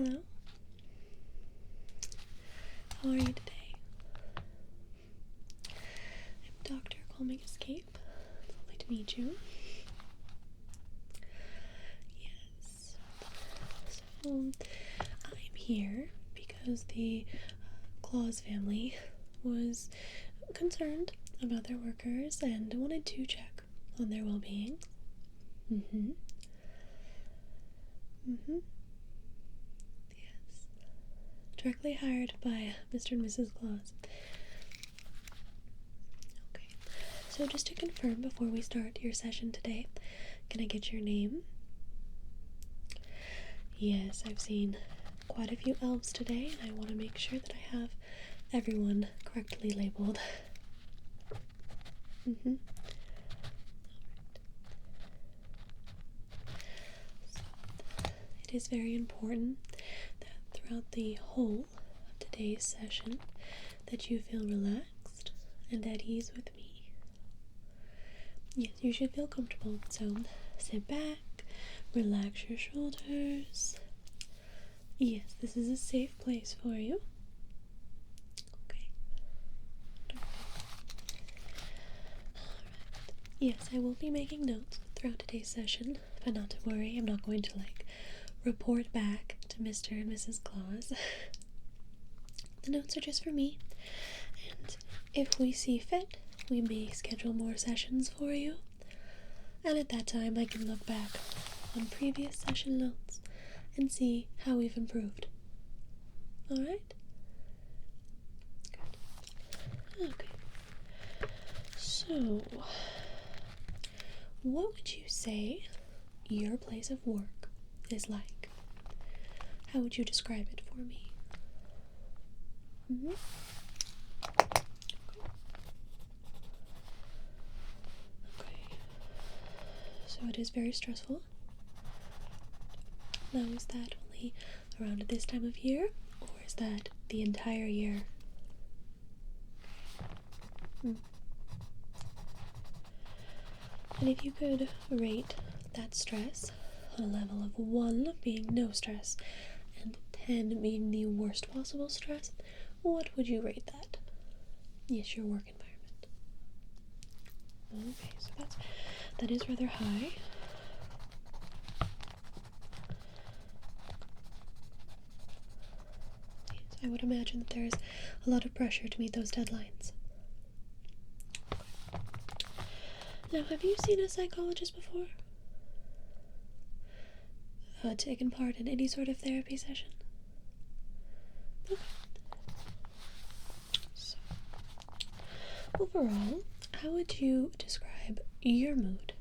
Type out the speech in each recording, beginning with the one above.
Hello. How are you today? I'm Dr. CalmingEscape. Lovely to meet you. Yes. So, I'm here because the Claus family was concerned about their workers and wanted to check on their well-being. Yes. Directly hired by Mr. and Mrs. Claus. Okay. So just to confirm before we start your session today, can I get your name? Yes, I've seen quite a few elves today, and I want to make sure that I have everyone correctly labeled. So, it is very important that throughout the whole of today's session that you feel relaxed and at ease with me. Yes, you should feel comfortable, so sit back, relax your shoulders. Yes, this is a safe place for you. Okay. Alright. Yes, I will be making notes throughout today's session, but not to worry, I'm not going to report back to Mr. and Mrs. Claus. The notes are just for me, and if we see fit, we may schedule more sessions for you, and at that time I can look back on previous session notes and see how we've improved. Alright? Good. Okay. So, what would you say your place of work is like? How would you describe it for me? Okay. So it is very stressful. Now, is that only around this time of year, or is that the entire year? And if you could rate that stress on a level of 1 being no stress and 10 being the worst possible stress, what would you rate that? Yes, your work environment. Okay, so that is rather high. Yes, I would imagine that there is a lot of pressure to meet those deadlines. Now, have you seen a psychologist before? Taken part in any sort of therapy session? Okay. So, overall, how would you describe your mood?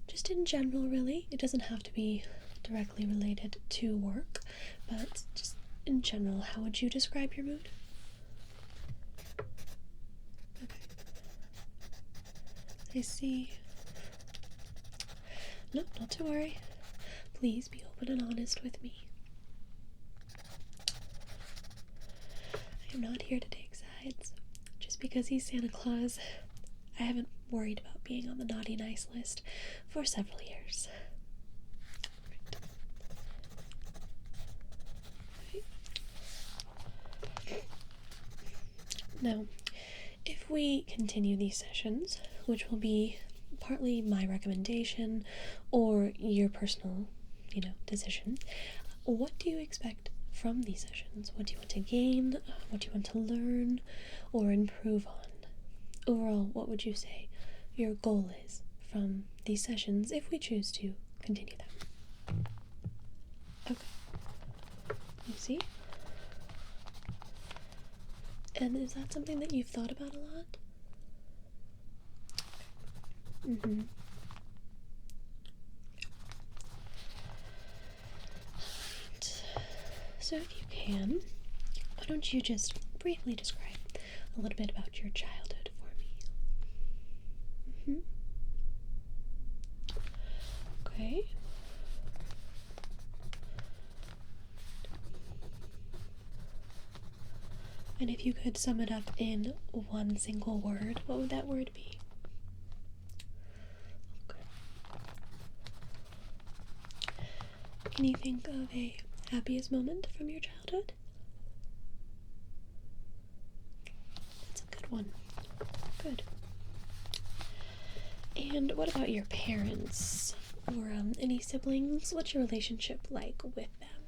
Just in general, really. It doesn't have to be directly related to work, but just in general, how would you describe your mood? Okay. I see. No, not to worry. Please be open and honest with me. I am not here to take sides. Just because he's Santa Claus, I haven't worried about being on the naughty nice list for several years. Right. Now, if we continue these sessions, which will be partly my recommendation or your personal, decision, what do you expect from these sessions? What do you want to gain? What do you want to learn or improve on? Overall, what would you say your goal is from these sessions if we choose to continue them? Okay. You see? And is that something that you've thought about a lot? So if you can, why don't you just briefly describe a little bit about your childhood for me? Okay. And if you could sum it up in one single word, what would that word be? Okay. Can you think of a happiest moment from your childhood? That's a good one. Good. And what about your parents or any siblings? What's your relationship like with them?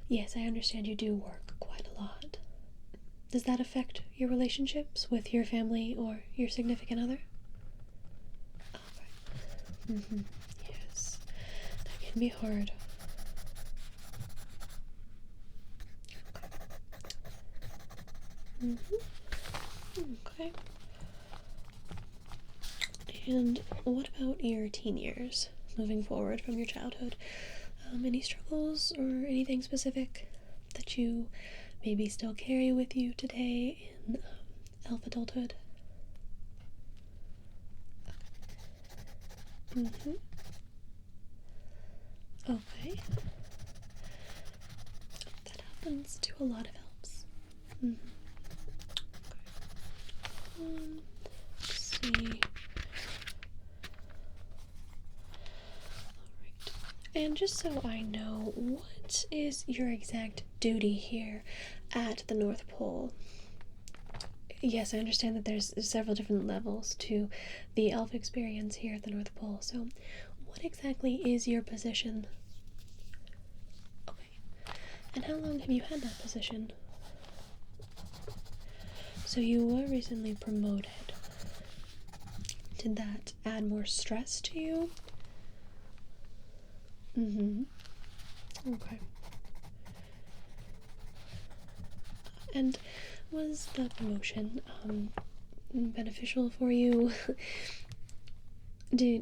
Yes, I understand you do work quite a lot. Does that affect your relationships with your family or your significant other? Okay. Yes, that can be hard. Okay. And what about your teen years, moving forward from your childhood? Any struggles or anything specific that you maybe still carry with you today in elf adulthood? Okay. That happens to a lot of elves. Okay. Let's see. And just so I know, what is your exact duty here at the North Pole? Yes, I understand that there's several different levels to the elf experience here at the North Pole, so what exactly is your position? Okay. And how long have you had that position? So you were recently promoted. Did that add more stress to you? Okay. And was the promotion beneficial for you?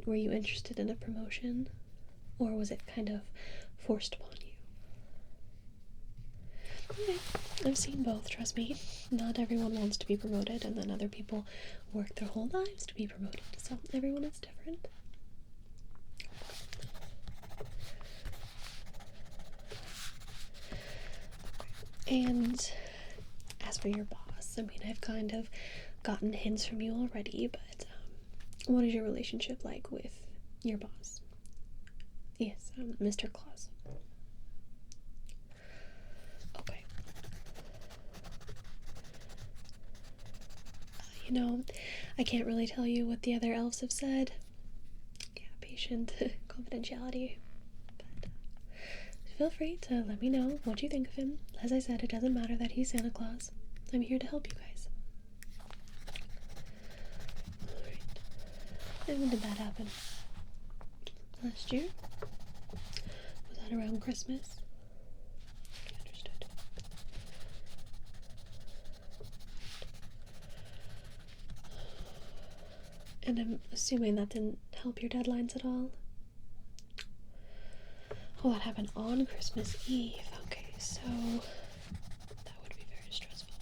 Were you interested in a promotion? Or was it kind of forced upon you? Okay. I've seen both, trust me. Not everyone wants to be promoted, and then other people work their whole lives to be promoted. So everyone is different. And as for your boss, I mean, I've kind of gotten hints from you already, but what is your relationship like with your boss? Yes, Mr. Claus. Okay. I can't really tell you what the other elves have said. Yeah, patient confidentiality. But feel free to let me know what you think of him. As I said, it doesn't matter that he's Santa Claus. I'm here to help you guys. Alright. And when did that happen? Last year? Was that around Christmas? Okay, understood. And I'm assuming that didn't help your deadlines at all? Oh, that happened on Christmas Eve. Okay, so that would be very stressful.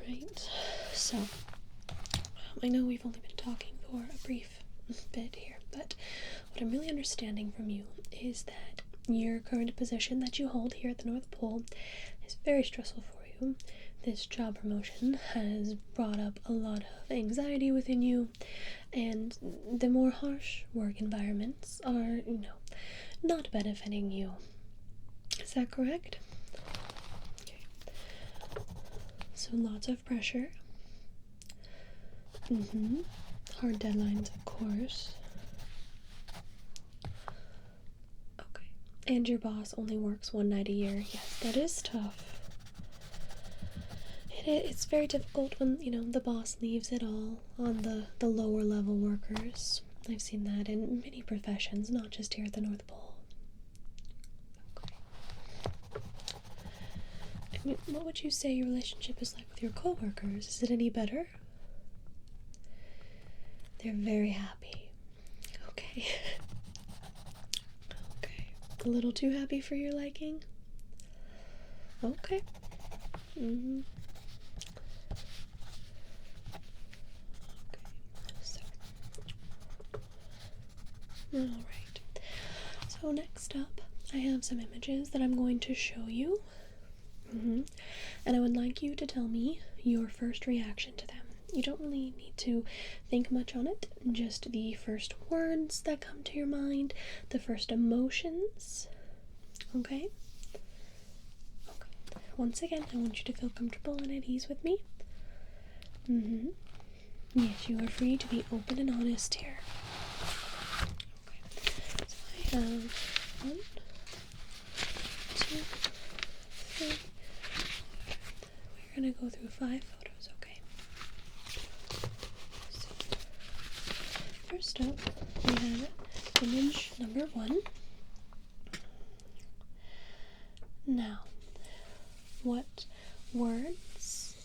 Alright, so I know we've only been talking for a brief bit here, but what I'm really understanding from you is that your current position that you hold here at the North Pole is very stressful for you. This job promotion has brought up a lot of anxiety within you, and the more harsh work environments are, not benefiting you. Is that correct? Okay. So lots of pressure. Hard deadlines, of course. Okay. And your boss only works one night a year. Yes, that is tough. It's very difficult when, the boss leaves it all on the lower level workers. I've seen that in many professions, not just here at the North Pole. Okay. I mean, what would you say your relationship is like with your coworkers? Is it any better? They're very happy. Okay. Okay. A little too happy for your liking? Okay. Alright, so next up I have some images that I'm going to show you, and I would like you to tell me your first reaction to them. You don't really need to think much on it, just the first words that come to your mind, the first emotions, okay? Okay. Once again, I want you to feel comfortable and at ease with me. Yes, you are free to be open and honest here. Okay. So I have 1, 2, 3. We're gonna go through 5 photos, okay? So, first up, we have image number 1. Now, what words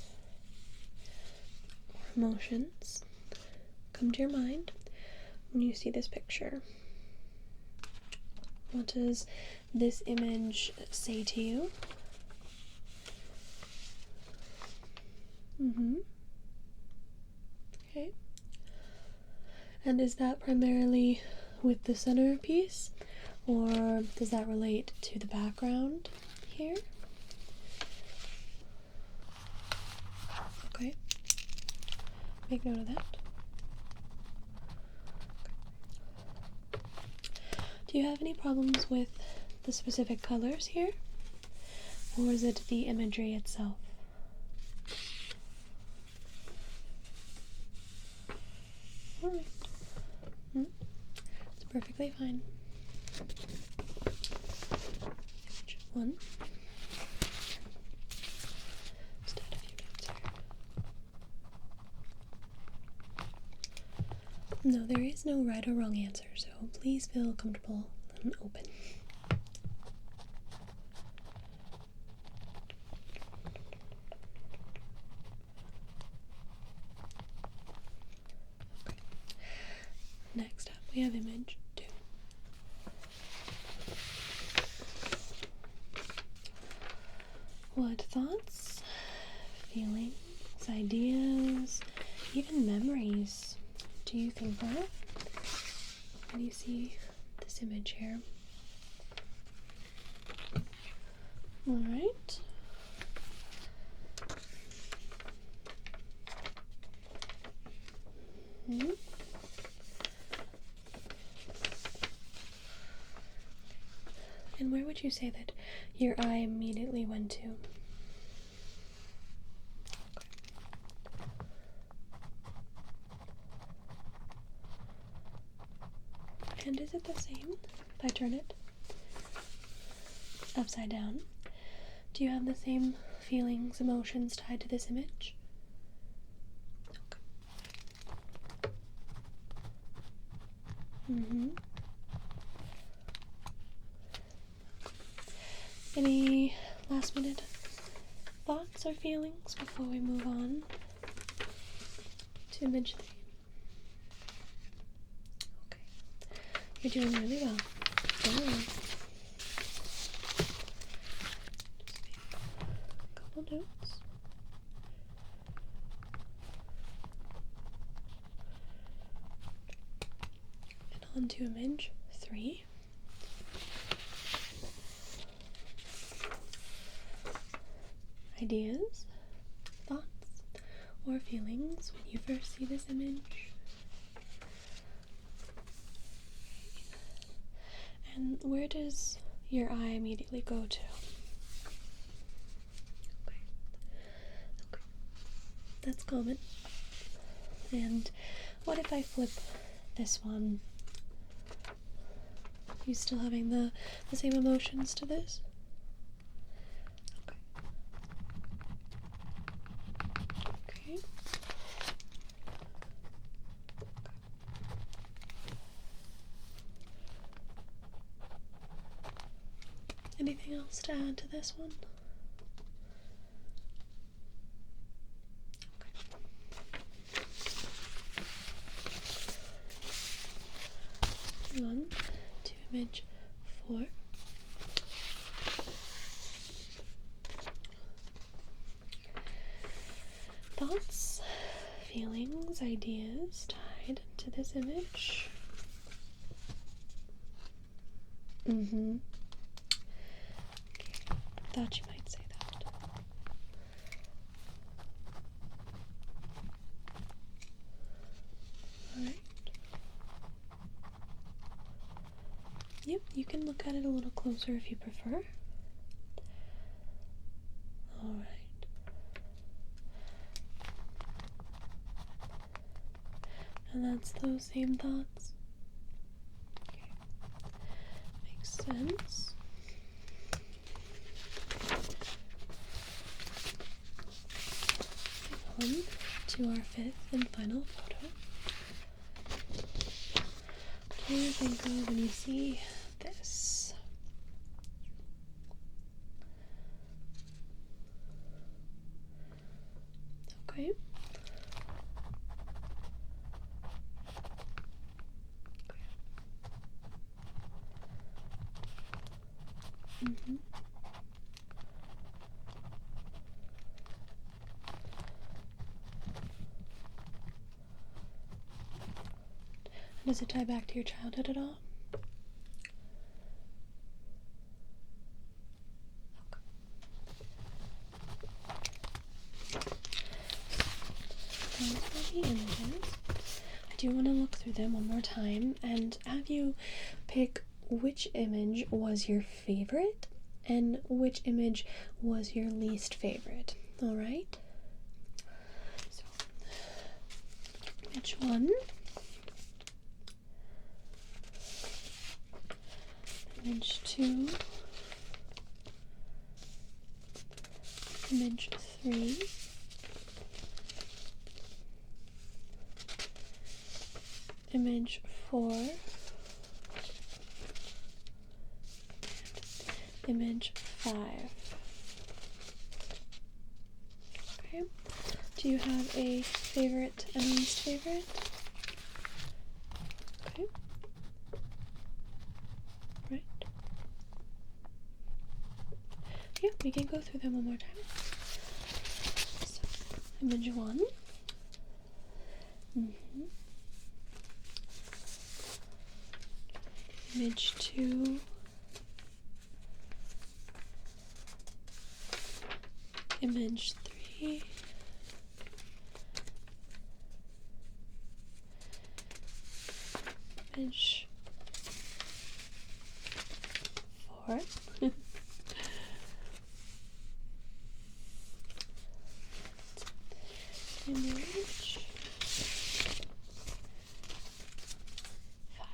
or emotions come to your mind when you see this picture? What does this image say to you? Okay. And is that primarily with the centerpiece, or does that relate to the background here? Okay. Make note of that. Okay. Do you have any problems with the specific colors here, or is it the imagery itself? Alright. It's perfectly fine. Image 1. Just add a few notes here. No, there is no right or wrong answer, so please feel comfortable and open. Okay. Next up, we have image 2. What thoughts, feelings, ideas, even memories do you think of when you see this image here? Alright. And where would you say that your eye immediately went to? Okay. And is it the same if I turn it upside down? Do you have the same feelings, emotions tied to this image? Okay. Any last minute thoughts or feelings before we move on to image 3? Okay. You're doing really well. Don't worry. Just make a couple notes. And on to image 3. Ideas, thoughts, or feelings when you first see this image? And where does your eye immediately go to? Okay. Okay. That's common. And what if I flip this one? You still having the same emotions to this? Okay. Anything else to add to this one? Okay. On to image 4. Thoughts, feelings, ideas tied to this image? Okay. Thought you might say that. look at it a little closer if you prefer. Alright. And that's those same thoughts? Okay. Makes sense. On to our 5th and final photo. What do you think of when you see this? Okay. Mm-hmm. Does it tie back to your childhood at all? Okay. Those are the images. I do want to look through them one more time and have you pick which image was your favorite and which image was your least favorite. Alright? So, which one? Image 2, image 3, image 4, image 5. Okay. Do you have a favorite and least favorite? Okay. Right. Yeah, we can go through them one more time. So, image 1. Image 2. Image 3. Image 4. Image 5.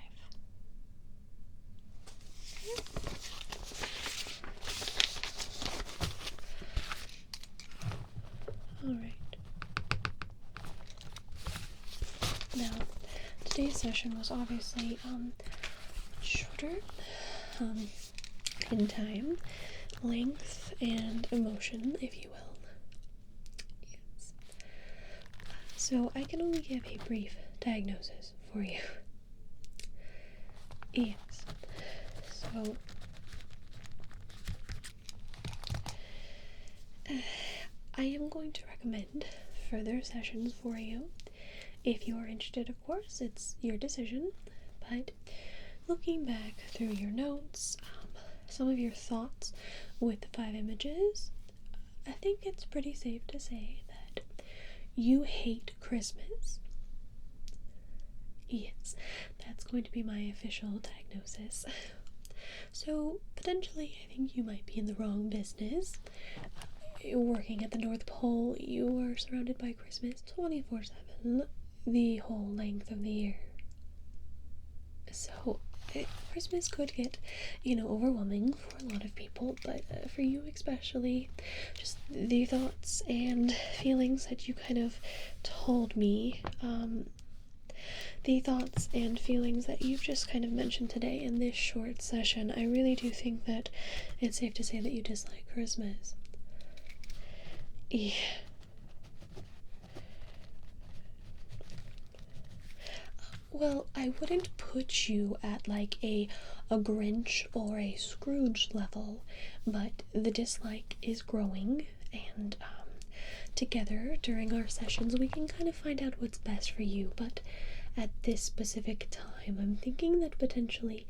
Alright. Now, today's session was obviously shorter in time, length, and emotion, if you will. Yes. So I can only give a brief diagnosis for you. Yes. So I am going to recommend further sessions for you. If you are interested, of course, it's your decision. But looking back through your notes, some of your thoughts with the 5 images, I think it's pretty safe to say that you hate Christmas. Yes, that's going to be my official diagnosis. So, potentially, I think you might be in the wrong business. Working at the North Pole, you are surrounded by Christmas 24/7, the whole length of the year. So, Christmas could get, overwhelming for a lot of people, but for you especially, just the thoughts and feelings that you kind of told me, the thoughts and feelings that you've just kind of mentioned today in this short session, I really do think that it's safe to say that you dislike Christmas. Yeah. Well, I wouldn't put you at like a Grinch or a Scrooge level, but the dislike is growing, and together during our sessions we can kind of find out what's best for you. But at this specific time, I'm thinking that potentially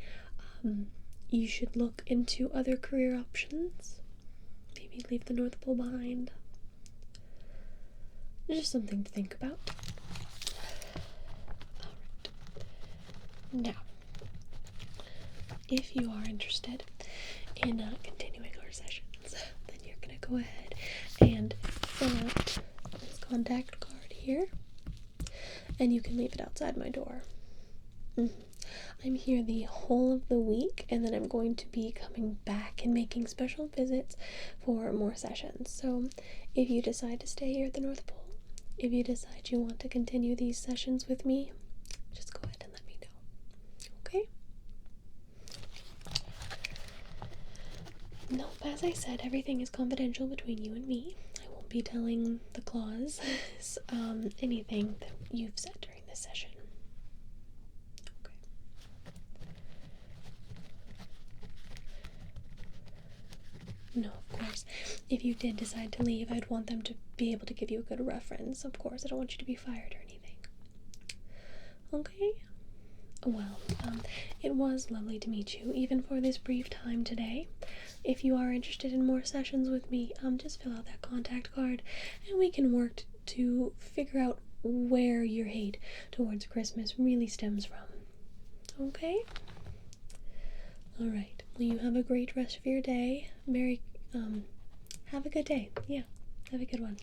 you should look into other career options. Maybe leave the North Pole behind. Just something to think about. Alright. Now, if you are interested in continuing our sessions, then you're gonna go ahead and fill out this contact card here, and you can leave it outside my door. I'm here the whole of the week, and then I'm going to be coming back and making special visits for more sessions. So if you decide to stay here at the North Pole, if you decide you want to continue these sessions with me, just go ahead and let me know. Okay? No, as I said, everything is confidential between you and me. I won't be telling the Claus anything that you've said during this session. No, of course. If you did decide to leave, I'd want them to be able to give you a good reference. Of course, I don't want you to be fired or anything. Okay? Well, it was lovely to meet you, even for this brief time today. If you are interested in more sessions with me, just fill out that contact card, and we can work to figure out where your hate towards Christmas really stems from. Okay? Alright. Well, you have a great rest of your day. Have a good day. Yeah, have a good one.